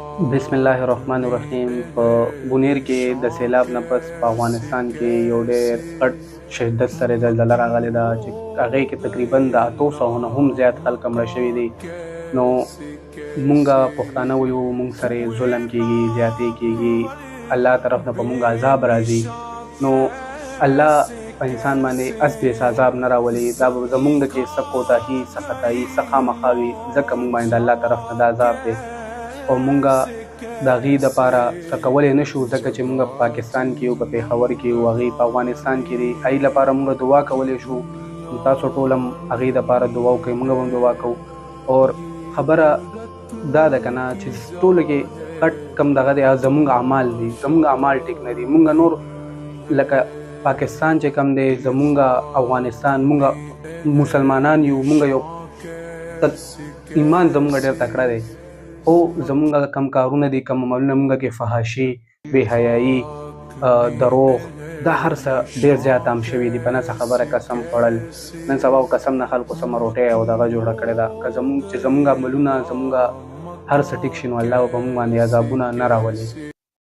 بسم الله الرحمن الرحیم. په بونیر کې د سیلاب نه پس په افغانستان کې یو ډېر غټ شدت سره زلزله راغلې ده چې هغې کې تقریبا د 800 نه هم زیات خلک مړه شوي دي. نو مونږ پښتانه ویو مونږ سره ظلم کیږي، زیاتې کیږي، الله طرف نه په مونږ عذاب راځي. نو الله په انسان باندې اسبیس عذاب نه راولي. دا به زمونږ د کې څه کوتاهي، څه خطايي، څه خامخا وي، ځکه مونږ باندې د الله طرف نه دا عذاب دی او مونږ د هغې دپاره څه کولی نه شو، ځکه چې مونږ په پاکستان کې یو، په پېښور کې یو، هغې په افغانستان کې دي. هغې لپاره مونږ دعا کولی شو. تاسو ټول هم هغې دپاره دعا وکړئ، مونږ هم دعا کوو. اور خبره دا ده که نه چې ټولو کې غټ کم دغه دی زمونږ اعمال دي. زمونږ اعمال ټیک نه دي. مونږ نور لکه پاکستان چې کم دی، زمونږ افغانستان، مونږ مسلمانان یو، مونږ یو ایمان زمونږ ډېر تکړه دی، خو زمونږ کم کارونه دي، کم عملونه مونږ کې فحاشي، بې حیایي، دروغ، دا هر څه ډېر زیات عام شوي دي. په نڅه خبره قسم خوړل، نن سبا قسم نه خلکو سمه روټۍ او دغه جوړه کړې ده. که زمونږ عملونه، زمونږ هر څه ټیک شي، نو الله به په مونږ باندې عذابونه نه راولي.